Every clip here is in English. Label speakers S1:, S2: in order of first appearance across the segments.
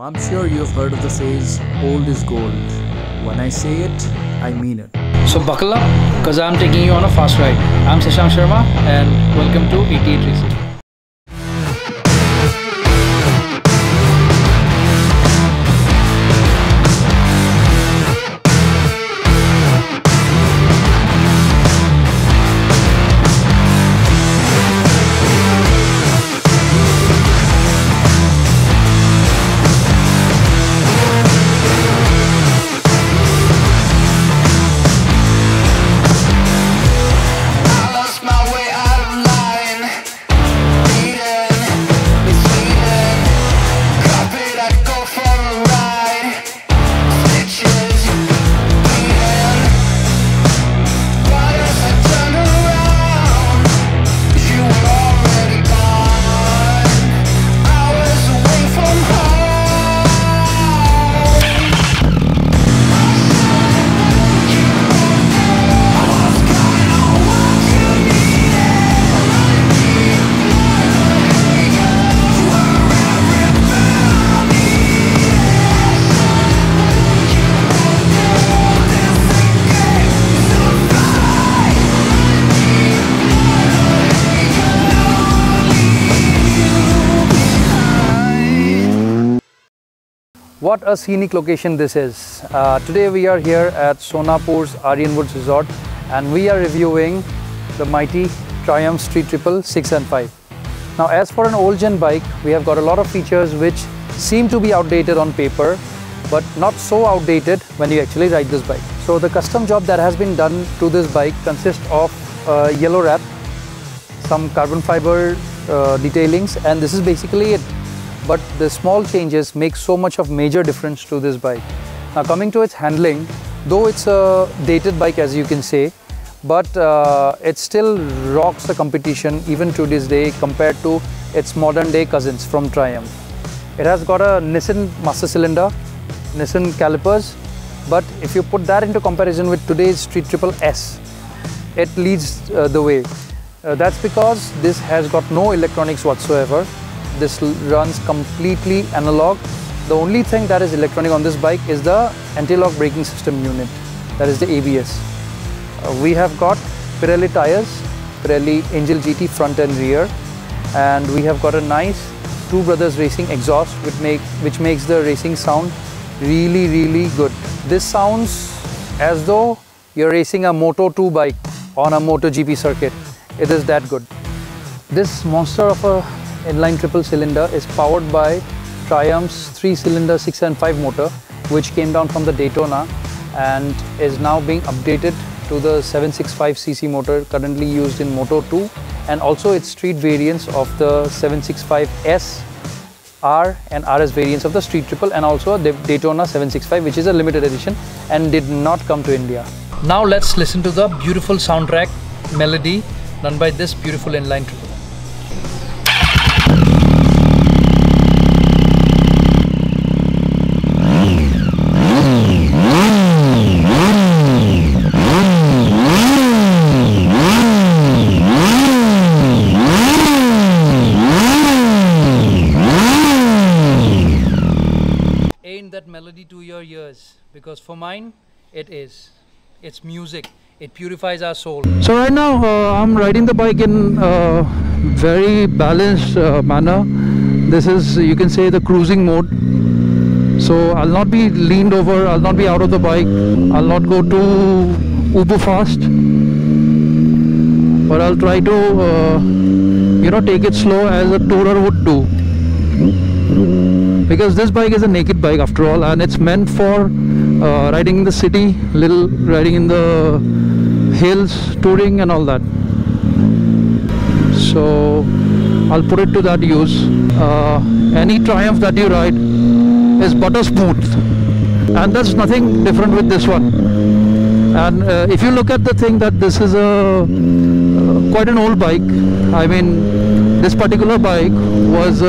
S1: I'm sure you've heard of the phrase, old is gold. When I say it, I mean it.
S2: So buckle up, cause I'm taking you on a fast ride. I'm Shashank Sharma and welcome to 88 Racing. What a scenic location this is. Today we are here at Sonapur's Aryan Woods Resort and we are reviewing the mighty Triumph Street Triple 6 and 5. Now as for an old gen bike, we have got a lot of features which seem to be outdated on paper but not so outdated when you actually ride this bike. So the custom job that has been done to this bike consists of yellow wrap, some carbon fiber detailings, and this is basically it. But the small changes make so much of major difference to this bike. Now coming to its handling, though it's a dated bike as you can say, but it still rocks the competition even to this day compared to its modern day cousins from Triumph. It has got a Nissin master cylinder, Nissin calipers, but if you put that into comparison with today's Street Triple S, it leads the way. That's because this has got no electronics whatsoever. This runs completely analog. The only thing that is electronic on this bike is the anti-lock braking system unit, that is the ABS. We have got Pirelli tires, Pirelli Angel GT front and rear, and we have got a nice Two Brothers Racing exhaust which makes the racing sound really good. This sounds as though you're racing a Moto2 bike on a MotoGP circuit. It is that good. This monster of a inline triple cylinder is powered by Triumph's 3-cylinder 6 and 5 motor, which came down from the Daytona and is now being updated to the 765cc motor currently used in Moto2 and also its street variants of the 765S, R and RS variants of the Street Triple, and also the Daytona 765, which is a limited edition and did not come to India. Now let's listen to the beautiful soundtrack melody done by this beautiful inline triple. That melody to your ears, because for mine it is. It's music. It purifies our soul. So right now I'm riding the bike in a very balanced manner. This is, you can say, the cruising mode. So I'll not be leaned over, I'll not be out of the bike, I'll not go too uber fast, but I'll try to take it slow as a tourer would do. Because this bike is a naked bike after all, and it's meant for riding in the city, riding in the hills, touring and all that. So I'll put it to that use. Any Triumph that you ride is butter smooth, and that's nothing different with this one. And if you look at the thing that this is quite an old bike. I mean, this particular bike was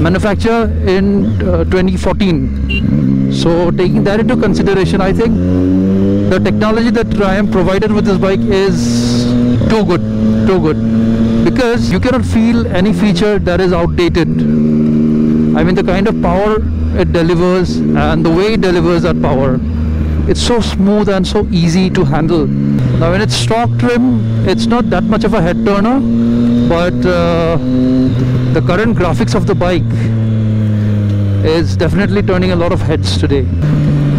S2: manufactured in 2014. So taking that into consideration, I think the technology that Triumph provided with this bike is too good, because you cannot feel any feature that is outdated. I mean, the kind of power it delivers and the way it delivers that power, it's so smooth and so easy to handle. Now when it's stock trim, it's not that much of a head turner, but the current graphics of the bike is definitely turning a lot of heads today.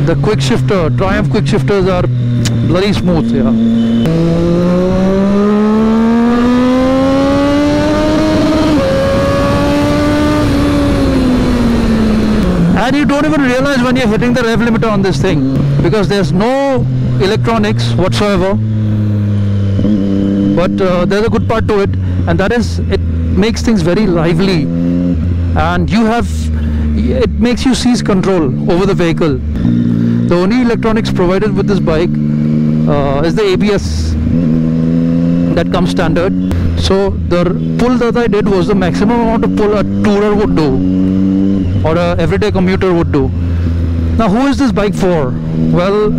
S2: The quick shifter, Triumph quick shifters are bloody smooth, yeah. And you don't even realize when you're hitting the rev limiter on this thing, because there's no electronics whatsoever. But there's a good part to it, and that is it makes things very lively, and it makes you seize control over the vehicle. The only electronics provided with this bike is the ABS that comes standard. So the pull that I did was the maximum amount of pull a tourer would do, or a everyday commuter would do. Now who is this bike for? Well,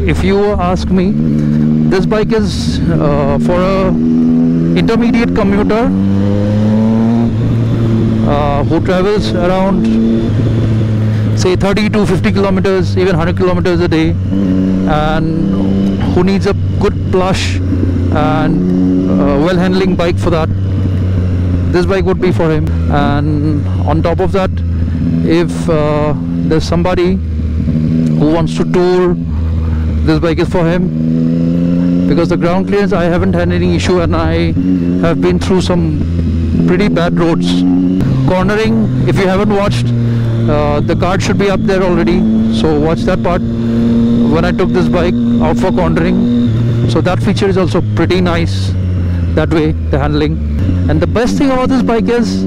S2: if you ask me, this bike is for a intermediate commuter who travels around say 30 to 50 kilometers, even 100 kilometers a day, and who needs a good plush and well handling bike for that. This bike would be for him. And on top of that, if there's somebody who wants to tour, this bike is for him, because the ground clearance, I haven't had any issue, and I have been through some pretty bad roads. Cornering, if you haven't watched, the card should be up there already, so watch that part when I took this bike out for cornering. So that feature is also pretty nice that way, the handling. And the best thing about this bike is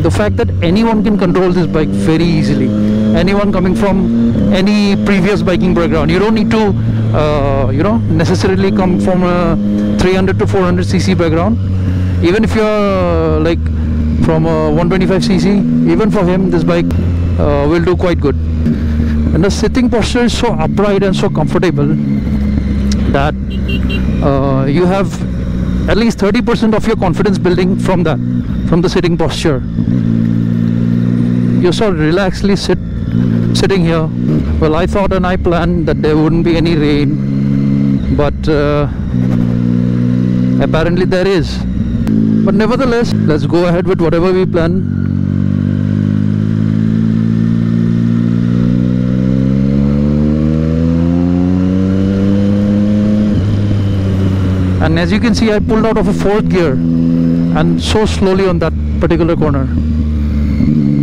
S2: the fact that anyone can control this bike very easily. Anyone coming from any previous biking background. You don't need to necessarily come from a 300 to 400 cc background. Even if you're like from a 125cc, even for him this bike will do quite good. And the sitting posture is so upright and so comfortable that you have at least 30% of your confidence building from the sitting posture. You're so relaxedly sitting here. Well, I thought and I planned that there wouldn't be any rain, but apparently there is. But nevertheless, let's go ahead with whatever we plan. And as you can see, I pulled out of a 4th gear and so slowly on that particular corner.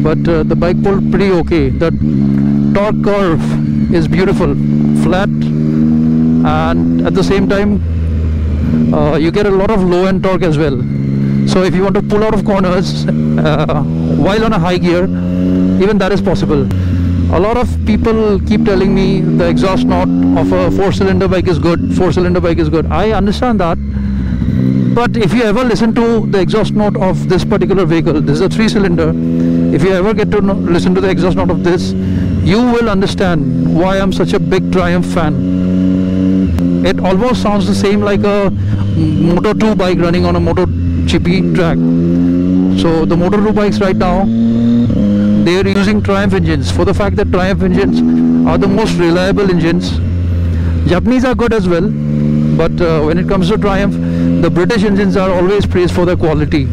S2: But the bike pulled pretty okay. The torque curve is beautiful, flat, and at the same time you get a lot of low end torque as well. So if you want to pull out of corners while on a high gear, even that is possible. A lot of people keep telling me the exhaust note of a 4-cylinder bike is good, 4-cylinder bike is good. I understand that, but if you ever listen to the exhaust note of this particular vehicle, this is a 3-cylinder, if you ever get to listen to the exhaust note of this, you will understand why I'm such a big Triumph fan. It almost sounds the same like a Moto2 bike running on a MotoGP track. So the Moto2 bikes right now, they are using Triumph engines for the fact that Triumph engines are the most reliable engines. Japanese are good as well, but when it comes to Triumph, the British engines are always praised for their quality.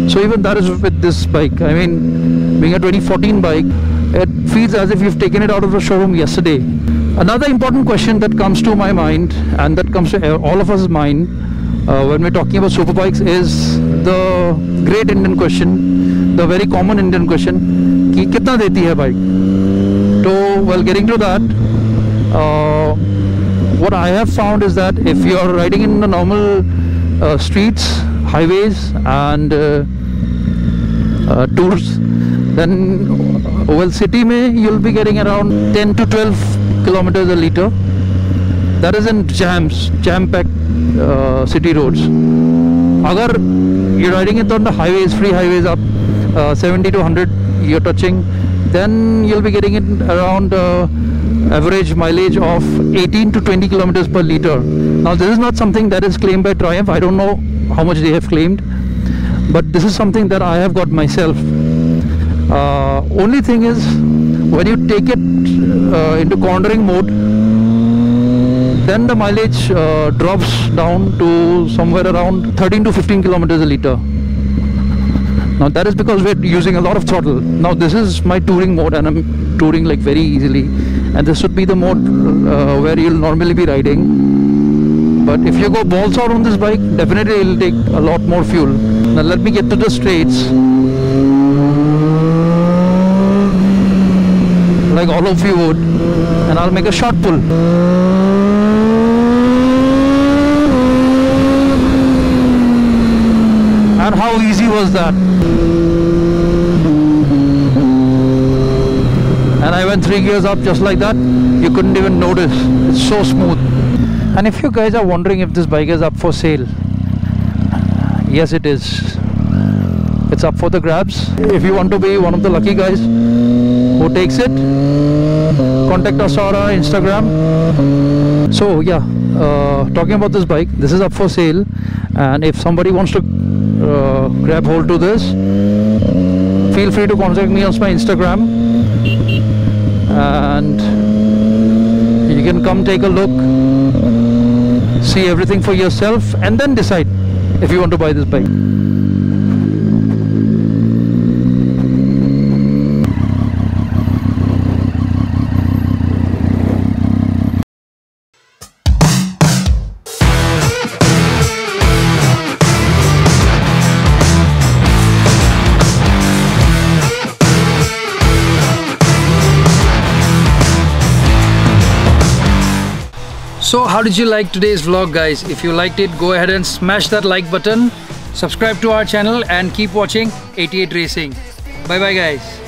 S2: So even that is with this bike. I mean, being a 2014 bike, it feels as if you've taken it out of the showroom yesterday. Another important question that comes to my mind, and that comes to all of us' mind when we're talking about superbikes, is the great Indian question, the very common Indian question, कि कितना देती है bike. So while getting to that, what I have found is that if you are riding in the normal streets, highways and tours, then well, city mein you'll be getting around 10 to 12 kilometers a liter. That is in jam-packed city roads. Agar you're riding it on the highways, free highways up 70 to 100 you're touching, then you'll be getting it around average mileage of 18 to 20 kilometers per liter. Now this is not something that is claimed by Triumph. I don't know how much they have claimed, but this is something that I have got myself. Only thing is, when you take it into cornering mode, then the mileage drops down to somewhere around 13 to 15 kilometers a liter. Now that is because we're using a lot of throttle. Now this is my touring mode and I'm touring like very easily, and this would be the mode where you'll normally be riding. But if you go balls out on this bike, definitely it'll take a lot more fuel. Now let me get to the straights, like all of you would, and I'll make a short pull. And how easy was that? And I went 3 gears up just like that. You couldn't even notice. It's so smooth. And if you guys are wondering if this bike is up for sale, yes it is. It's up for the grabs. If you want to be one of the lucky guys who takes it, contact us on our Instagram. So yeah, talking about this bike, this is up for sale, and if somebody wants to grab hold to this, feel free to contact me on my Instagram, and you can come take a look, see everything for yourself, and then decide if you want to buy this bike. So how did you like today's vlog, guys? If you liked it, go ahead and smash that like button, subscribe to our channel, and keep watching 88 Racing. Bye bye guys.